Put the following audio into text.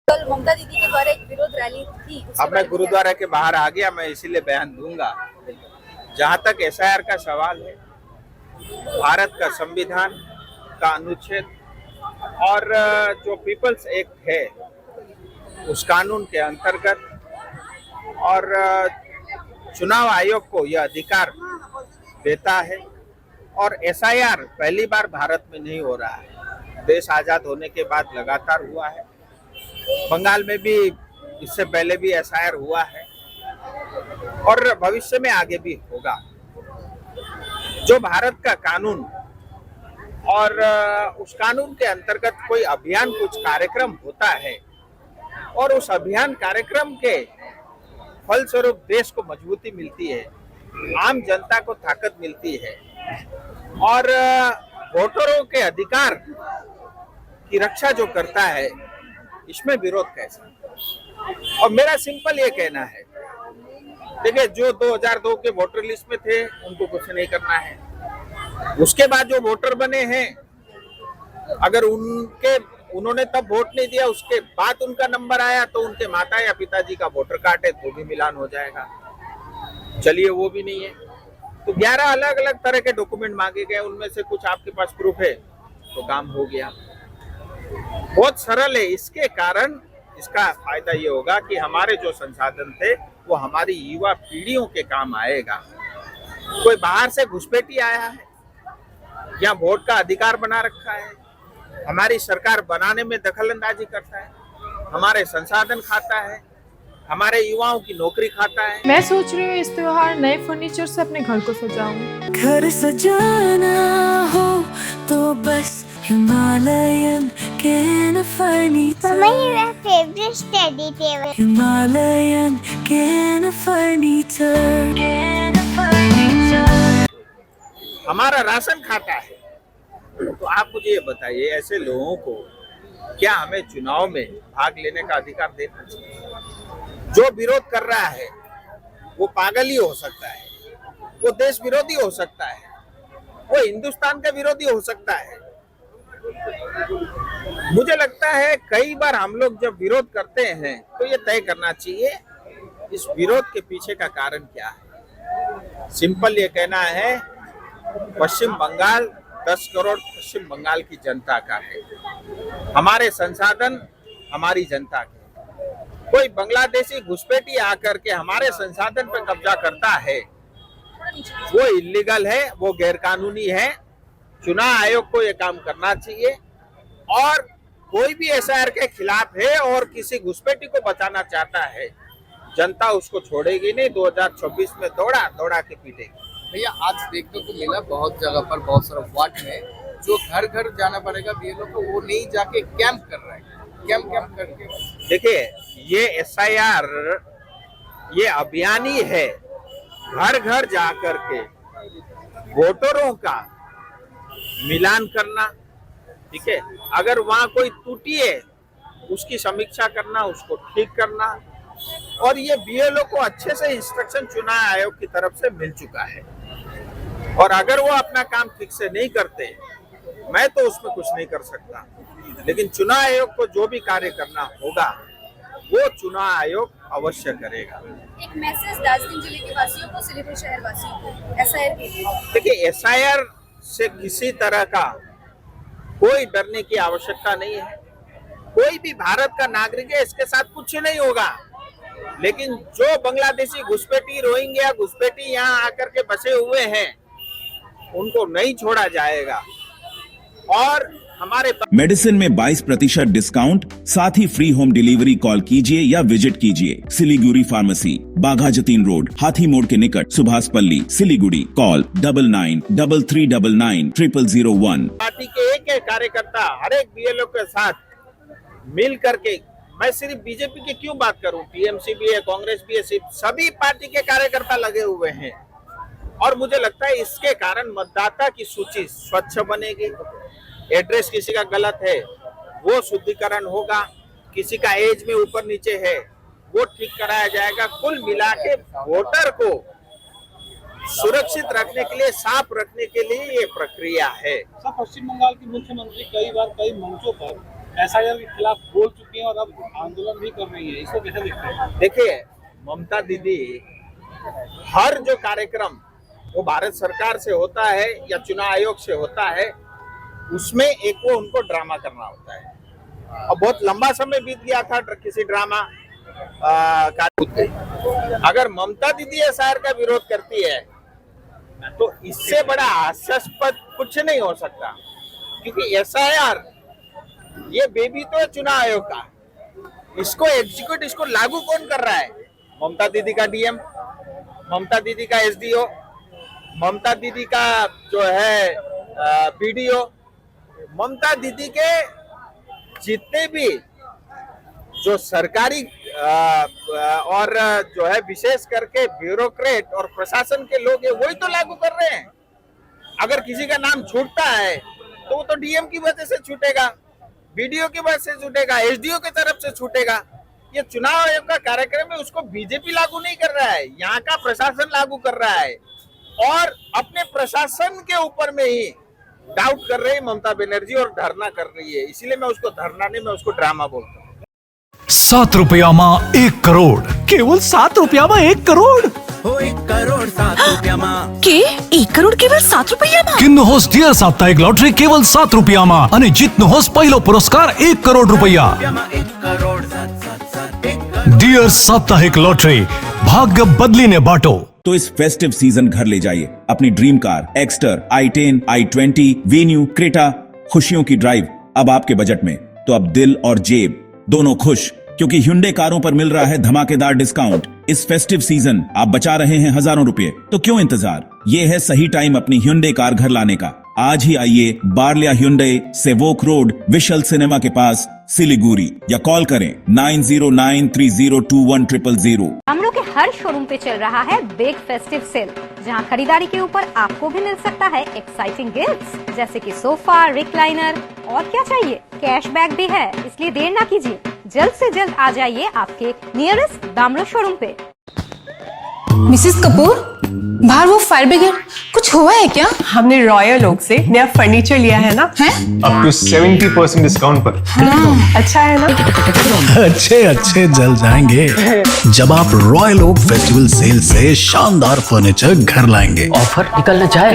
कल ममता दीदी के द्वारा एक विरोध रैली थी। अब मैं गुरुद्वारा के बाहर आ गया, मैं इसीलिए बयान दूंगा। जहां तक एसआईआर का सवाल है, भारत का संविधान का अनुच्छेद और जो पीपल्स एक्ट है उस कानून के अंतर्गत और चुनाव आयोग को यह अधिकार देता है। और एसआईआर पहली बार भारत में नहीं हो रहा है, देश आजाद होने के बाद लगातार हुआ है। बंगाल में भी इससे पहले भी एसआईआर हुआ है और भविष्य में आगे भी होगा। जो भारत का कानून और उस कानून के अंतर्गत कोई अभियान, कुछ कार्यक्रम होता है और उस अभियान कार्यक्रम के फलस्वरूप देश को मजबूती मिलती है, आम जनता को ताकत मिलती है और वोटरों के अधिकार की रक्षा जो करता है, इसमें विरोध कैसा। और मेरा सिंपल ये कहना है, देखिए जो 2002 के वोटर लिस्ट में थे उनको कुछ नहीं करना है। उसके बाद जो वोटर बने हैं, अगर उन्होंने तब वोट नहीं दिया, उसके बाद उनका नंबर आया तो उनके माता या पिताजी का वोटर कार्ड है तो भी मिलान हो जाएगा। चलिए वो भी नहीं है तो 11 अलग अलग तरह के डॉक्यूमेंट मांगे गए, उनमें से कुछ आपके पास प्रूफ है तो काम हो गया। बहुत सरल है। इसके कारण इसका फायदा ये होगा कि हमारे जो संसाधन थे वो हमारी युवा पीढ़ियों के काम आएगा। कोई बाहर से घुसपैठी आया है या वोट का अधिकार बना रखा है, हमारी सरकार बनाने में दखलंदाजी करता है, हमारे संसाधन खाता है, हमारे युवाओं की नौकरी खाता है। मैं सोच रही हूँ इस त्योहार नए फर्नीचर से अपने घर को सजाऊं। घर सजाना हो तो बस हिमालयन कैन फर्नीचर। मेरा favourite study table. Himalayan can furniture. हमारा राशन खाता है। तो आप मुझे ये बताइए, ऐसे लोगों को क्या हमें चुनाव में भाग लेने का अधिकार देना चाहिए? जो विरोध कर रहा है वो पागल ही हो सकता है, वो देश विरोधी हो सकता है, वो हिंदुस्तान का विरोधी हो सकता है। मुझे लगता है कई बार हम लोग जब विरोध करते हैं तो ये तय करना चाहिए इस विरोध के पीछे का कारण क्या है। सिंपल ये कहना है, पश्चिम बंगाल 10 करोड़ पश्चिम बंगाल की जनता का है, हमारे संसाधन हमारी जनता के। कोई बांग्लादेशी घुसपैठी आकर के हमारे संसाधन पर कब्जा करता है, वो इलीगल है, वो गैरकानूनी है। चुनाव आयोग को ये काम करना चाहिए और कोई भी एसआईआर के खिलाफ है और किसी घुसपैठी को बचाना चाहता है, जनता उसको छोड़ेगी नहीं। 2026 में दौड़ा के पीटेगी। भैया आज देखने को मिला बहुत जगह पर, बहुत सारा वार्ड में जो घर घर जाना पड़ेगा बीएलओ को, वो नहीं जाके कैंप कर रहे हैं। कैंप करके देखिए, ये एसआईआर ये अभियान ही है, घर घर जाकर के वोटरों का मिलान करना। ठीक है, अगर वहां कोई त्रुटि है उसकी समीक्षा करना, उसको ठीक करना। और ये बीएलओ को अच्छे से इंस्ट्रक्शन चुनाव आयोग की तरफ से मिल चुका है और अगर वो अपना काम ठीक से नहीं करते, मैं तो उसमें कुछ नहीं कर सकता, लेकिन चुनाव आयोग को जो भी कार्य करना होगा वो चुनाव आयोग अवश्य करेगा। एक मैसेज दार्जिलिंग जिले के वासियों को, सिलीगुड़ी शहर वासियों को एसआईआर के लिए। देखिए, एसआईआर से किसी तरह का कोई डरने की आवश्यकता नहीं है। कोई भी भारत का नागरिक है, इसके साथ कुछ नहीं होगा। लेकिन जो बांग्लादेशी घुसपैठी, रोहिंग्या घुसपैठी यहाँ आकर के बसे हुए हैं, उनको नहीं छोड़ा जाएगा। और हमारे मेडिसिन में 22% डिस्काउंट, साथ ही फ्री होम डिलीवरी। कॉल कीजिए या विजिट कीजिए सिलीगुड़ी फार्मेसी, बाघा जतीन रोड, हाथी मोड़ के निकट, सुभाष पल्ली, सिलीगुड़ी। कॉल 9933990001। पार्टी के एक कार्यकर्ता हर एक बीएलओ के साथ मिल करके, मैं सिर्फ बीजेपी की क्यों बात करूं, टीएमसी भी है, कांग्रेस भी है, सभी पार्टी के कार्यकर्ता लगे हुए हैं। और मुझे लगता है इसके कारण मतदाता की सूची स्वच्छ बनेगी। एड्रेस किसी का गलत है वो शुद्धिकरण होगा, किसी का एज में ऊपर नीचे है वो ठीक कराया जाएगा। कुल मिला के वोटर को सुरक्षित रखने के लिए, साफ रखने के लिए ये प्रक्रिया है। पश्चिम बंगाल के मुख्यमंत्री कई बार कई मंचों पर एसआईआर के खिलाफ बोल चुकी हैं और अब आंदोलन भी कर रही है, इसको कैसे देखते हैं? देखिए, ममता दीदी हर जो कार्यक्रम वो भारत सरकार से होता है या चुनाव आयोग से होता है, उसमें एक वो उनको ड्रामा करना होता है। और बहुत लंबा समय बीत गया था किसी ड्रामा का। अगर ममता दीदी एसआईआर का विरोध करती है तो इससे बड़ा हास्यास्पद कुछ नहीं हो सकता, क्योंकि एसआईआर ये बेबी तो है चुनाव आयोग का। इसको एग्जीक्यूट, इसको लागू कौन कर रहा है? ममता दीदी का डीएम, ममता दीदी का एसडीओ, ममता दीदी का जो है बीडीओ, ममता दीदी के जितने भी जो सरकारी और जो है विशेष करके ब्यूरोक्रेट और प्रशासन के लोग हैं, वही तो लागू कर रहे हैं। अगर किसी का नाम छूटता है तो वो तो डीएम की वजह से छूटेगा, बीडीओ की वजह से छूटेगा, एसडीओ की तरफ से छूटेगा। ये चुनाव आयोग का कार्यक्रम है, उसको बीजेपी लागू नहीं कर रहा है, यहाँ का प्रशासन लागू कर रहा है। और अपने प्रशासन के ऊपर में ही डाउट कर रही ममता बनर्जी और धरना कर रही है। इसीलिए मैं उसको धरना नहीं, मैं उसको ड्रामा बोलता हूँ। 7 रुपयामा 1 करोड़, केवल 7 रुपयामा 1 करोड़, 1 करोड़ 7 રૂપિયામાં કે 1 કરોડ કેવલ 7 રૂપિયામાં? કિન્નુ હોસ ડિયર સાપ્તાહિક લોટરી કેવલ 7 રૂપિયામાં અને જીતનો હોસ પહેલો પુરસ્કાર 1 કરોડ રૂપિયા। 1 કરોડ 7 ડિયર સાપ્તાહિક લોટરી, ભાગ્ય બદલીને બાટો। तो इस फेस्टिव सीजन घर ले जाइए अपनी dream car Exter, i10, i20, venue, Creta. खुशियों की ड्राइव अब आपके बजट में, तो अब दिल और जेब दोनों खुश, क्योंकि Hyundai कारों पर मिल रहा है धमाकेदार डिस्काउंट। इस फेस्टिव सीजन आप बचा रहे हैं हजारों रुपए, तो क्यों इंतजार? ये है सही टाइम अपनी Hyundai कार घर लाने का। आज ही आइए बार्लिया Hyundai, Sevoke road, we shall cinema के पास, सिलीगुड़ी, या कॉल करें 9093021000। हम लोग के हर शोरूम पे चल रहा है बिग फेस्टिव सेल, जहां खरीदारी के ऊपर आपको भी मिल सकता है एक्साइटिंग गिफ्ट्स, जैसे कि सोफा, रिक्लाइनर और क्या चाहिए, कैशबैक भी है। इसलिए देर ना कीजिए, जल्द से जल्द आ जाइए आपके नियरेस्ट दामलो शोरूम पे। मिसेस कपूर, बाहर वो फायर ब्रिगेड, कुछ हुआ है क्या? हमने रॉयल ओक से नया फर्नीचर लिया है ना। है? अप टू 70% डिस्काउंट पर। अच्छा है ना? अच्छे जल जाएंगे जब आप रॉयल ओक फेस्टिवल सेल से शानदार फर्नीचर घर लाएंगे। ऑफर निकलना चाहे